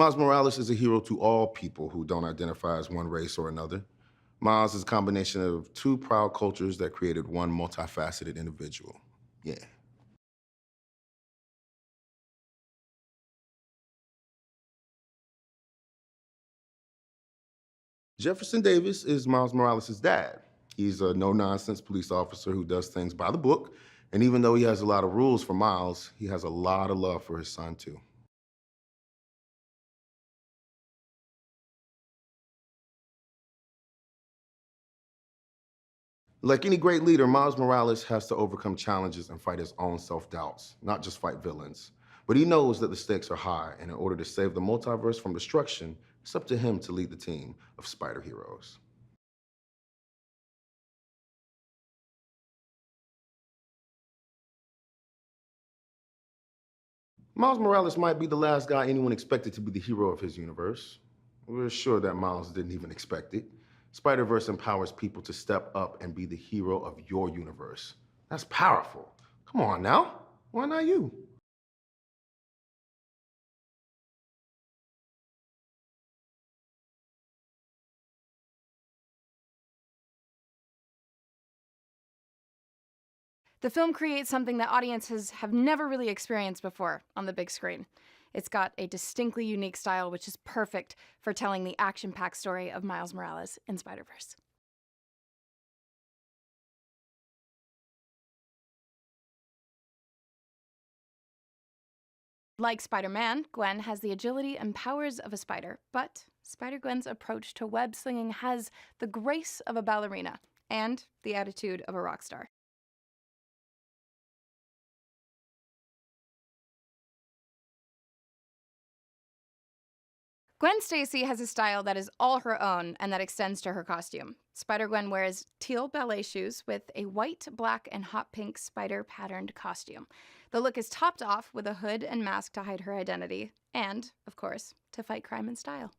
Miles Morales is a hero to all people who don't identify as one race or another. Miles is a combination of two proud cultures that created one multifaceted individual. Yeah. Jefferson Davis is Miles Morales' dad. He's a no nonsense police officer who does things by the book. And even though he has a lot of rules for Miles, he has a lot of love for his son, too. Like any great leader, Miles Morales has to overcome challenges and fight his own self doubts, not just fight villains. But he knows that the stakes are high, and in order to save the multiverse from destruction, it's up to him to lead the team of spider heroes. Miles Morales might be the last guy anyone expected to be the hero of his universe. We're sure that Miles didn't even expect it. Spider Verse empowers people to step up and be the hero of your universe. That's powerful. Come on now. Why not you? The film creates something that audiences have never really experienced before on the big screen. It's got a distinctly unique style, which is perfect for telling the action packed story of Miles Morales in Spider Verse. Like Spider Man, Gwen has the agility and powers of a spider, but Spider Gwen's approach to web slinging has the grace of a ballerina and the attitude of a rock star. Gwen Stacy has a style that is all her own and that extends to her costume. Spider-Gwen wears teal ballet shoes with a white, black, and hot pink spider-patterned costume. The look is topped off with a hood and mask to hide her identity, and, of course, to fight crime in style.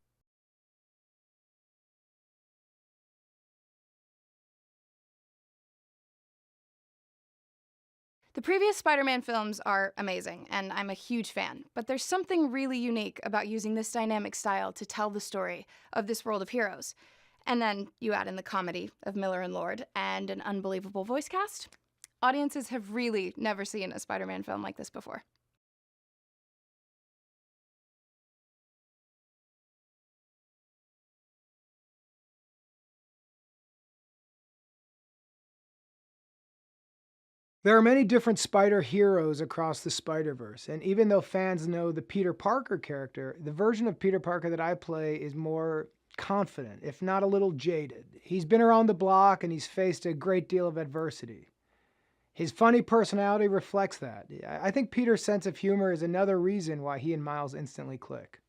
The previous Spider Man films are amazing, and I'm a huge fan, but there's something really unique about using this dynamic style to tell the story of this world of heroes. And then you add in the comedy of Miller and Lord and an unbelievable voice cast. Audiences have really never seen a Spider Man film like this before. There are many different spider heroes across the Spider-Verse, and even though fans know the Peter Parker character, the version of Peter Parker that I play is more confident, if not a little jaded. He's been around the block and he's faced a great deal of adversity. His funny personality reflects that. I think Peter's sense of humor is another reason why he and Miles instantly click.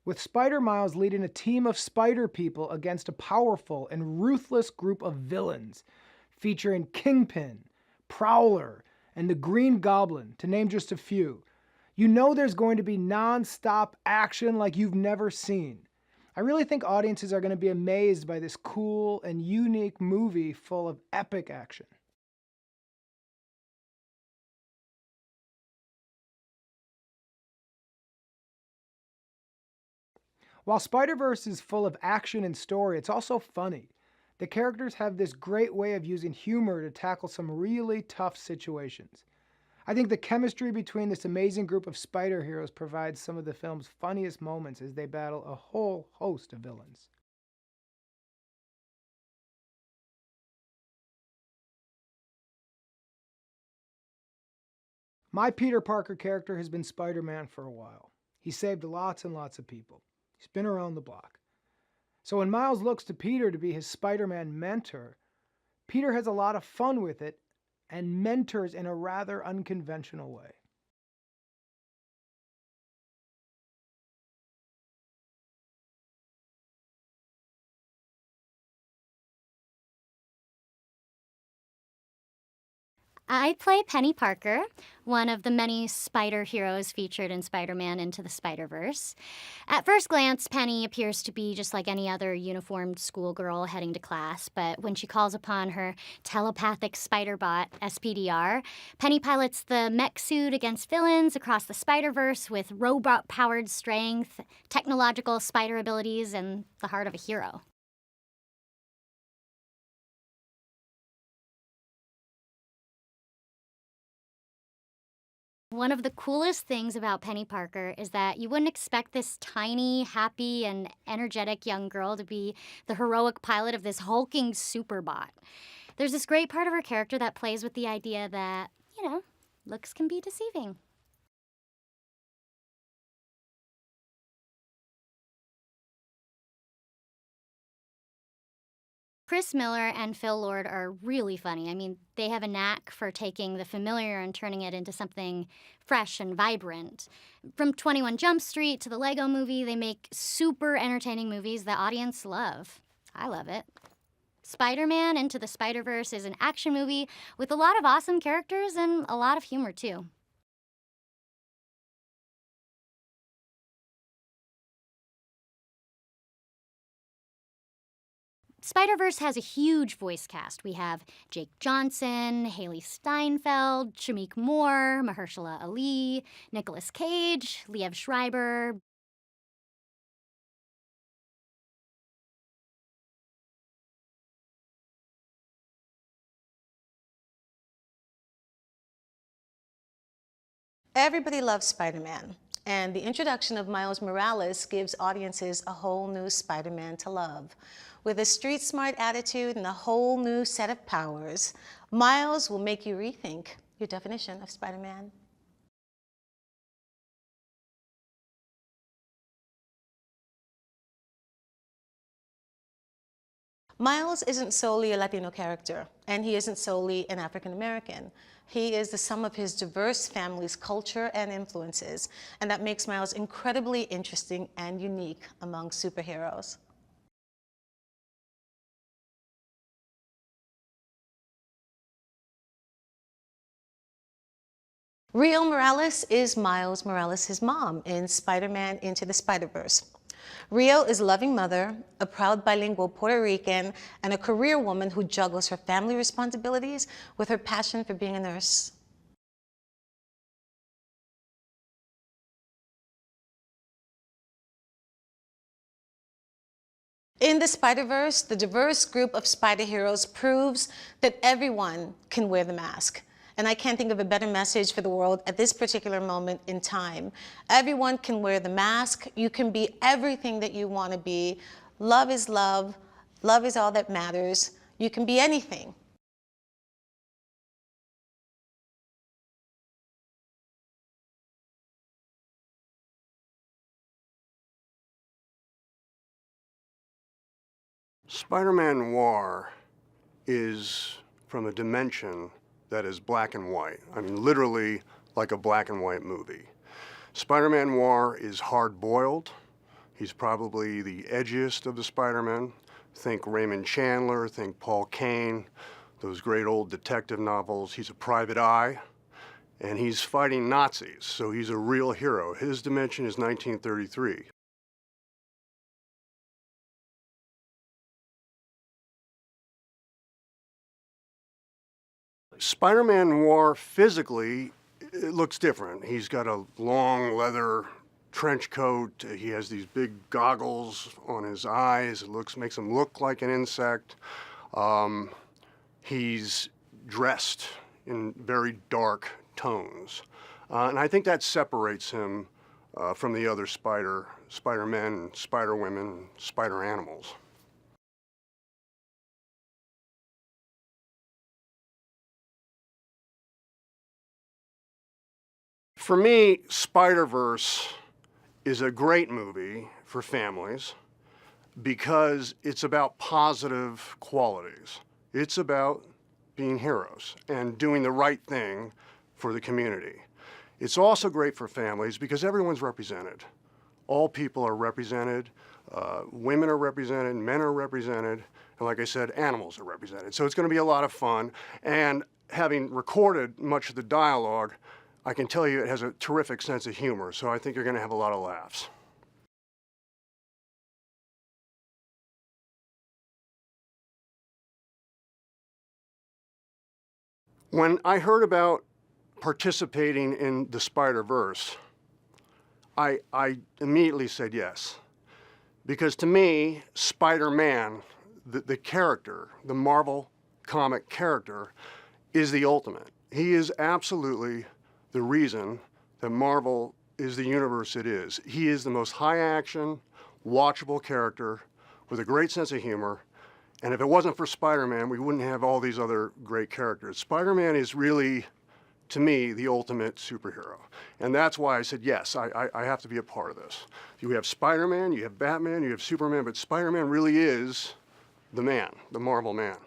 With Spider Miles leading a team of spider people against a powerful and ruthless group of villains, featuring Kingpin, Prowler, and the Green Goblin, to name just a few. You know there's going to be non-stop action like you've never seen. I really think audiences are going to be amazed by this cool and unique movie full of epic action. While Spider-Verse is full of action and story, it's also funny. The characters have this great way of using humor to tackle some really tough situations. I think the chemistry between this amazing group of spider heroes provides some of the film's funniest moments as they battle a whole host of villains. My Peter Parker character has been Spider-Man for a while. He saved lots and lots of people. He's been around the block. So when Miles looks to Peter to be his Spider-Man mentor, Peter has a lot of fun with it and mentors in a rather unconventional way. I play Penny Parker, one of the many spider heroes featured in Spider-Man Into the Spider-Verse. At first glance, Penny appears to be just like any other uniformed schoolgirl heading to class, but when she calls upon her telepathic spider bot, SPDR, Penny pilots the mech suit against villains across the Spider-Verse with robot-powered strength, technological spider abilities, and the heart of a hero. One of the coolest things about Penny Parker is that you wouldn't expect this tiny, happy, and energetic young girl to be the heroic pilot of this hulking superbot. There's this great part of her character that plays with the idea that, looks can be deceiving. Chris Miller and Phil Lord are really funny. I mean, they have a knack for taking the familiar and turning it into something fresh and vibrant. From 21 Jump Street to the Lego Movie, they make super entertaining movies the audience love. I love it. Spider-Man Into the Spider-Verse is an action movie with a lot of awesome characters and a lot of humor, too. Spider-Verse has a huge voice cast. We have Jake Johnson, Hailee Steinfeld, Shameik Moore, Mahershala Ali, Nicolas Cage, Liev Schreiber. Everybody loves Spider-Man, and the introduction of Miles Morales gives audiences a whole new Spider-Man to love. With a street-smart attitude and a whole new set of powers, Miles will make you rethink your definition of Spider-Man. Miles isn't solely a Latino character, and he isn't solely an African American. He is the sum of his diverse family's culture and influences, and that makes Miles incredibly interesting and unique among superheroes. Rio Morales is Miles Morales' mom in Spider-Man Into the Spider-Verse. Rio is a loving mother, a proud bilingual Puerto Rican, and a career woman who juggles her family responsibilities with her passion for being a nurse. In the Spider-Verse, the diverse group of spider heroes proves that everyone can wear the mask. And I can't think of a better message for the world at this particular moment in time. Everyone can wear the mask. You can be everything that you want to be. Love is love. Love is all that matters. You can be anything. Spider-Man Noir is from a dimension that is black and white. I mean, literally like a black and white movie. Spider-Man Noir is hard-boiled. He's probably the edgiest of the Spider-Men. Think Raymond Chandler, think Paul Kane, those great old detective novels. He's a private eye, and he's fighting Nazis, so he's a real hero. His dimension is 1933. Spider-Man Noir physically, it looks different. He's got a long leather trench coat. He has these big goggles on his eyes. It makes him look like an insect. He's dressed in very dark tones. And I think that separates him from the other Spider-Men, Spider-Women, Spider-Animals. For me, Spider-Verse is a great movie for families because it's about positive qualities. It's about being heroes and doing the right thing for the community. It's also great for families because everyone's represented. All people are represented, women are represented, men are represented, and like I said, animals are represented. So it's going to be a lot of fun. And having recorded much of the dialogue, I can tell you it has a terrific sense of humor, so I think you're going to have a lot of laughs. When I heard about participating in the Spider-Verse, I immediately said yes. Because to me, Spider-Man, the character, the Marvel comic character, is the ultimate. He is absolutely the reason that Marvel is the universe it is. He is the most high-action, watchable character with a great sense of humor. And if it wasn't for Spider-Man, we wouldn't have all these other great characters. Spider-Man is really, to me, the ultimate superhero. And that's why I said, yes, I have to be a part of this. You have Spider-Man, you have Batman, you have Superman, but Spider-Man really is the man, the Marvel man.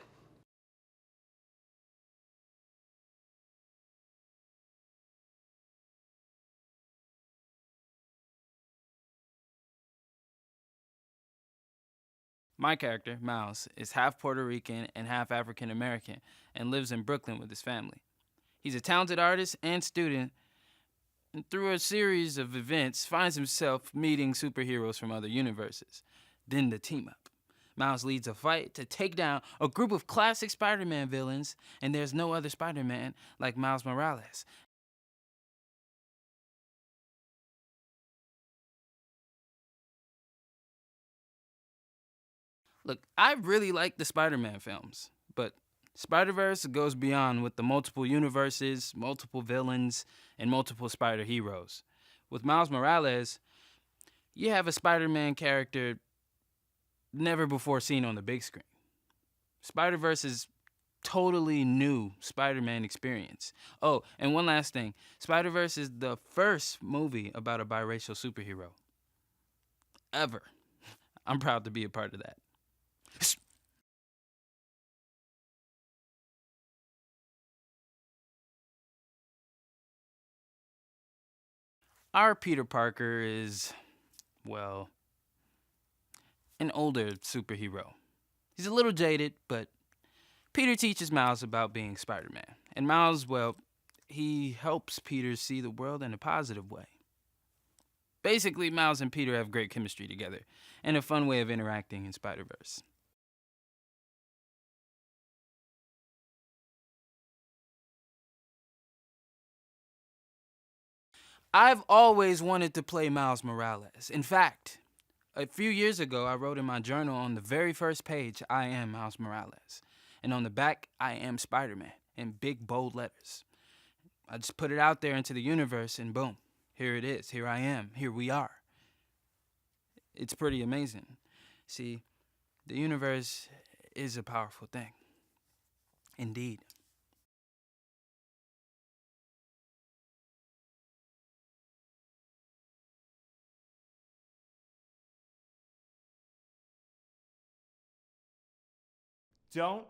My character, Miles, is half Puerto Rican and half African American and lives in Brooklyn with his family. He's a talented artist and student, and through a series of events finds himself meeting superheroes from other universes. Then the team up. Miles leads a fight to take down a group of classic Spider-Man villains, and there's no other Spider-Man like Miles Morales. Look, I really like the Spider-Man films, but Spider-Verse goes beyond with the multiple universes, multiple villains, and multiple spider heroes. With Miles Morales, you have a Spider-Man character never before seen on the big screen. Spider-Verse is totally new Spider-Man experience. Oh, and one last thing. Spider-Verse is the first movie about a biracial superhero. Ever. I'm proud to be a part of that. Our Peter Parker is, well, an older superhero. He's a little jaded, but Peter teaches Miles about being Spider-Man. And Miles, well, he helps Peter see the world in a positive way. Basically, Miles and Peter have great chemistry together and a fun way of interacting in Spider-Verse. I've always wanted to play Miles Morales. In fact, a few years ago, I wrote in my journal on the very first page, I am Miles Morales. And on the back, I am Spider-Man, in big, bold letters. I just put it out there into the universe, and boom, here it is. Here I am. Here we are. It's pretty amazing. See, the universe is a powerful thing. Indeed. Don't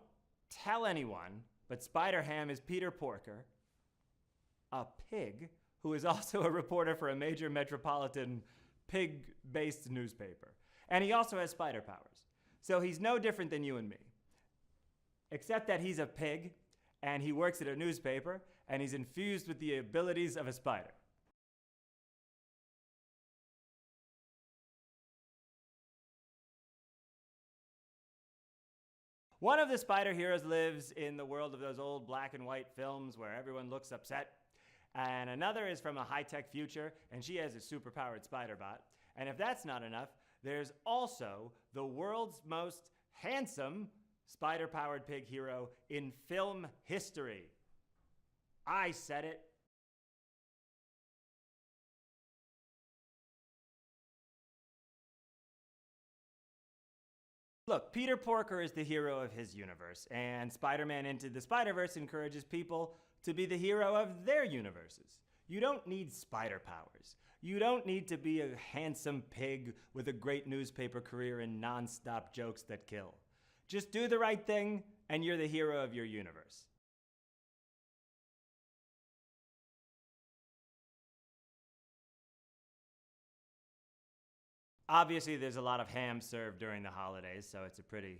tell anyone, but Spider-Ham is Peter Porker, a pig who is also a reporter for a major metropolitan pig-based newspaper. And he also has spider powers. So he's no different than you and me. Except that he's a pig, and he works at a newspaper, and he's infused with the abilities of a spider. One of the spider heroes lives in the world of those old black and white films where everyone looks upset. And another is from a high-tech future, and she has a super-powered spider bot. And if that's not enough, there's also the world's most handsome spider-powered pig hero in film history. I said it. Look, Peter Porker is the hero of his universe, and Spider-Man Into the Spider-Verse encourages people to be the hero of their universes. You don't need spider powers. You don't need to be a handsome pig with a great newspaper career and non-stop jokes that kill. Just do the right thing, and you're the hero of your universe. Obviously, there's a lot of ham served during the holidays, so it's a pretty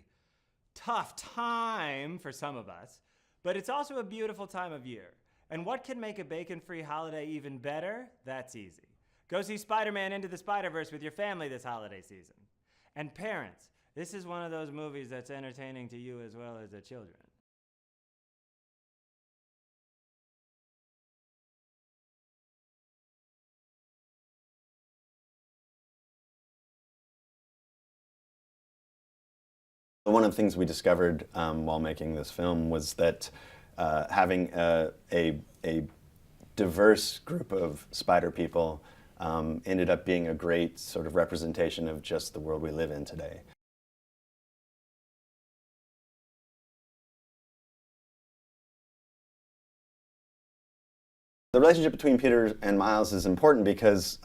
tough time for some of us. But it's also a beautiful time of year. And what can make a bacon-free holiday even better? That's easy. Go see Spider-Man Into the Spider-Verse with your family this holiday season. And parents, this is one of those movies that's entertaining to you as well as the children. One of the things we discovered while making this film was that having a diverse group of spider people ended up being a great sort of representation of just the world we live in today. The relationship between Peter and Miles is important because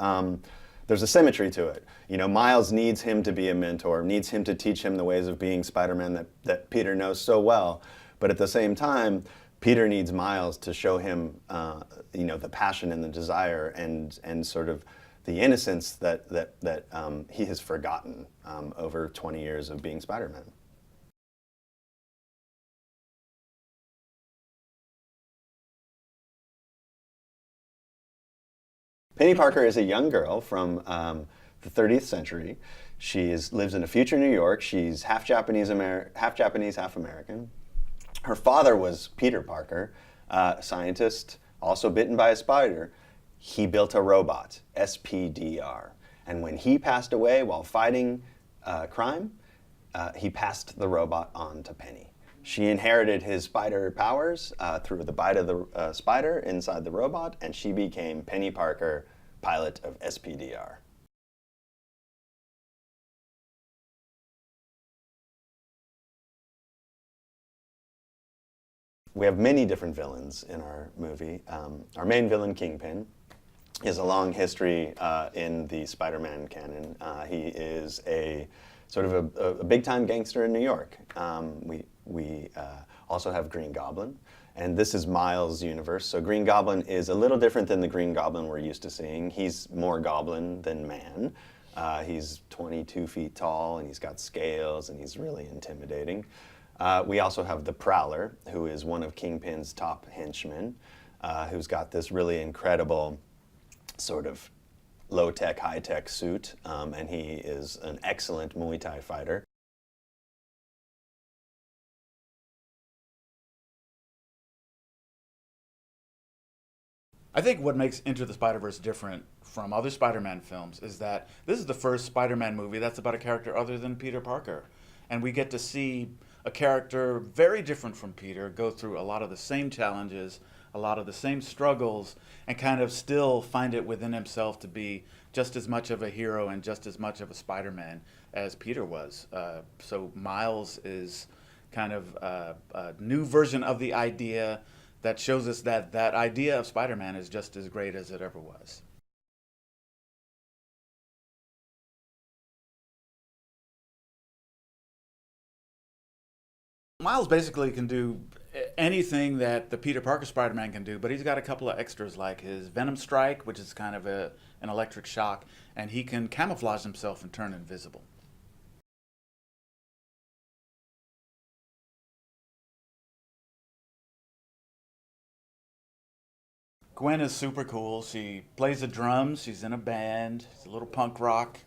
there's a symmetry to it. You know, Miles needs him to be a mentor, needs him to teach him the ways of being Spider-Man that Peter knows so well. But at the same time, Peter needs Miles to show him, you know, the passion and the desire and sort of the innocence that he has forgotten over 20 years of being Spider-Man. Penny Parker is a young girl from the 30th century. She lives in a future New York. She's half Japanese, half American. Her father was Peter Parker, a scientist, also bitten by a spider. He built a robot, SPDR. And when he passed away while fighting crime, he passed the robot on to Penny. She inherited his spider powers through the bite of the spider inside the robot, and she became Penny Parker, pilot of SPDR. We have many different villains in our movie. Our main villain, Kingpin, has a long history in the Spider-Man canon. He is a sort of a big-time gangster in New York. We also have Green Goblin, and this is Miles' universe. So Green Goblin is a little different than the Green Goblin we're used to seeing. He's more goblin than man. He's 22 feet tall, and he's got scales, and he's really intimidating. We also have the Prowler, who is one of Kingpin's top henchmen, who's got this really incredible sort of low-tech, high-tech suit, and he is an excellent Muay Thai fighter. I think what makes Into the Spider-Verse different from other Spider-Man films is that this is the first Spider-Man movie that's about a character other than Peter Parker. And we get to see a character very different from Peter go through a lot of the same challenges, a lot of the same struggles, and kind of still find it within himself to be just as much of a hero and just as much of a Spider-Man as Peter was. So Miles is kind of a new version of the idea that shows us that that idea of Spider-Man is just as great as it ever was. Miles basically can do anything that the Peter Parker Spider-Man can do, but he's got a couple of extras like his Venom Strike, which is kind of an electric shock, and he can camouflage himself and turn invisible. Gwen is super cool. She plays the drums. She's in a band. She's a little punk rock.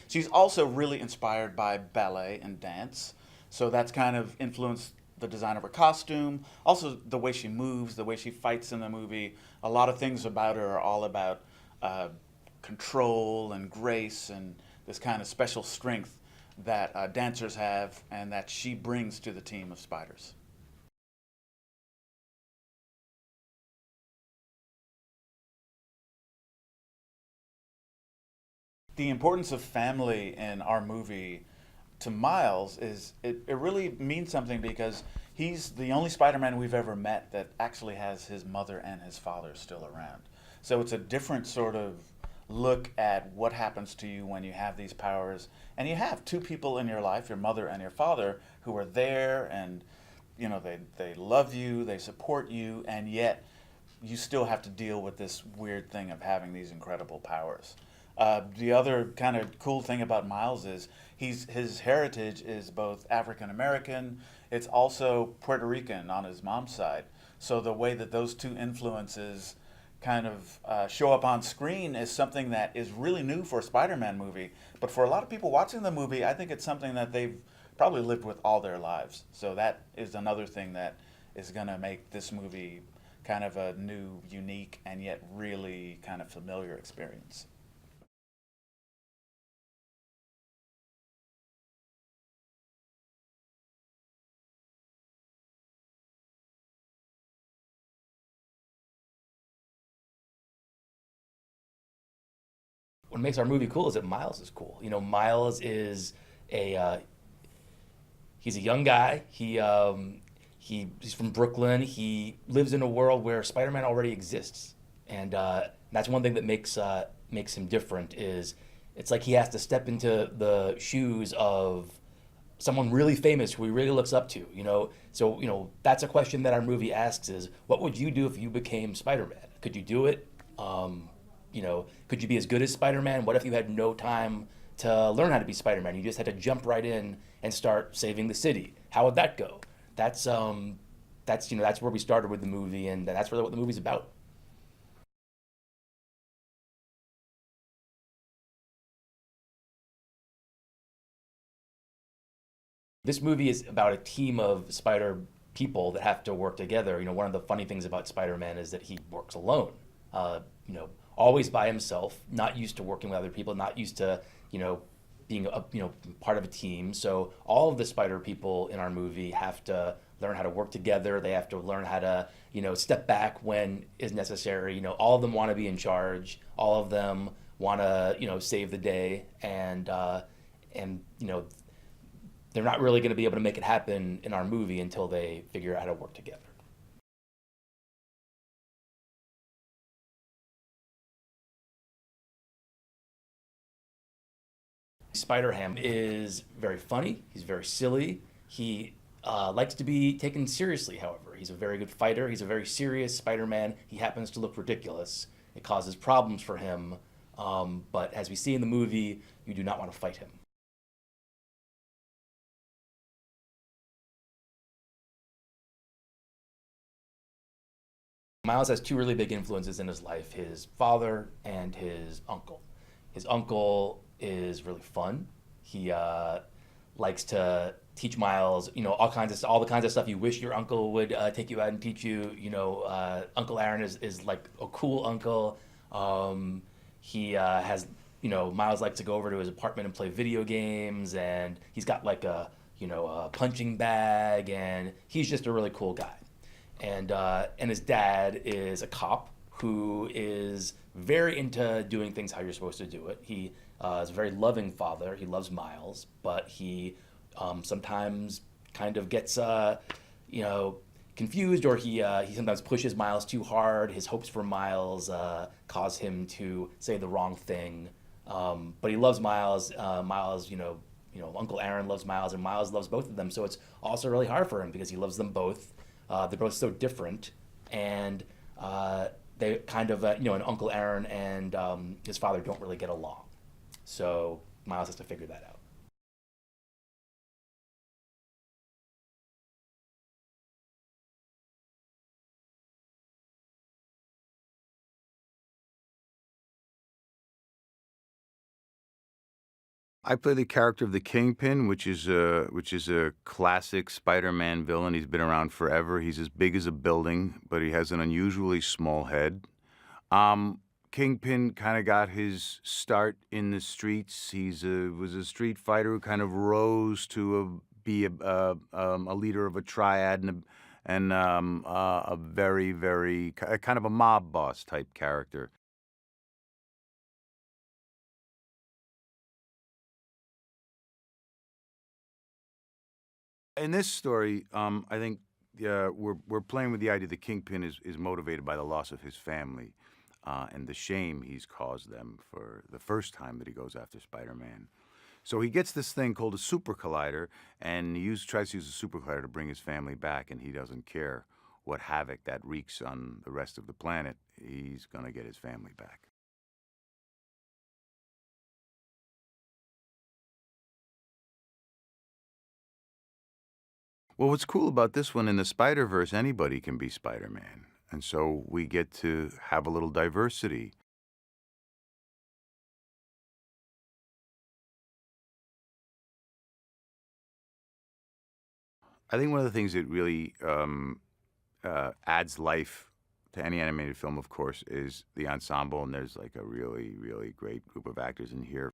She's also really inspired by ballet and dance. So that's kind of influenced the design of her costume. Also the way she moves, the way she fights in the movie. A lot of things about her are all about control and grace and this kind of special strength that dancers have and that she brings to the team of spiders. The importance of family in our movie to Miles is it really means something because he's the only Spider-Man we've ever met that actually has his mother and his father still around. So it's a different sort of look at what happens to you when you have these powers. And you have two people in your life, your mother and your father, who are there and you know they love you, they support you, and yet you still have to deal with this weird thing of having these incredible powers. The other kind of cool thing about Miles is his heritage is both African American, it's also Puerto Rican on his mom's side. So the way that those two influences kind of show up on screen is something that is really new for a Spider-Man movie. But for a lot of people watching the movie, I think it's something that they've probably lived with all their lives. So that is another thing that is going to make this movie kind of a new, unique, and yet really kind of familiar experience. What makes our movie cool is that Miles is cool. You know, Miles is he's a young guy. He's from Brooklyn. He lives in a world where Spider-Man already exists, and that's one thing that makes him different. Is it's like he has to step into the shoes of someone really famous who he really looks up to. You know, so that's a question that our movie asks: is what would you do if you became Spider-Man? Could you do it? Could you be as good as Spider-Man? What if you had no time to learn how to be Spider-Man? You just had to jump right in and start saving the city. How would that go? That's where we started with the movie, and that's really what the movie's about. This movie is about a team of spider people that have to work together. You know, one of the funny things about Spider-Man is that he works alone. Always by himself, not used to working with other people, not used to, being part of a team. So all of the spider people in our movie have to learn how to work together. They have to learn how to, step back when is necessary. All of them want to be in charge. All of them want to, save the day, and they're not really going to be able to make it happen in our movie until they figure out how to work together. Spider-Ham is very funny. He's very silly. He likes to be taken seriously, however. He's a very good fighter. He's a very serious Spider-Man. He happens to look ridiculous. It causes problems for him. But as we see in the movie, you do not want to fight him. Miles has two really big influences in his life: his father and his uncle. His uncle is really fun. He likes to teach Miles, all the kinds of stuff you wish your uncle would take you out and teach you. Uncle Aaron is like a cool uncle. He has, Miles likes to go over to his apartment and play video games, and he's got like a punching bag, and he's just a really cool guy. And his dad is a cop who is very into doing things how you're supposed to do it. He is a very loving father. He loves Miles, but he sometimes kind of gets confused, or he sometimes pushes Miles too hard. His hopes for Miles cause him to say the wrong thing. But he loves Miles. Miles, Uncle Aaron loves Miles, and Miles loves both of them. So it's also really hard for him because he loves them both. They're both so different, and they kind of, and Uncle Aaron and his father don't really get along. So Miles has to figure that out. I play the character of the Kingpin, which is a classic Spider-Man villain. He's been around forever. He's as big as a building, but he has an unusually small head. Kingpin kind of got his start in the streets. Was a street fighter who kind of rose to be a leader of a triad and a very, very kind of a mob boss type character. In this story, I think we're playing with the idea that Kingpin is motivated by the loss of his family and the shame he's caused them for the first time that he goes after Spider-Man. So he gets this thing called a super collider, and he tries to use a super collider to bring his family back, and he doesn't care what havoc that wreaks on the rest of the planet. He's going to get his family back. Well, what's cool about this one, in the Spider-Verse, anybody can be Spider-Man. And so we get to have a little diversity. I think one of the things that really adds life to any animated film, of course, is the ensemble. And there's like a really, really great group of actors in here.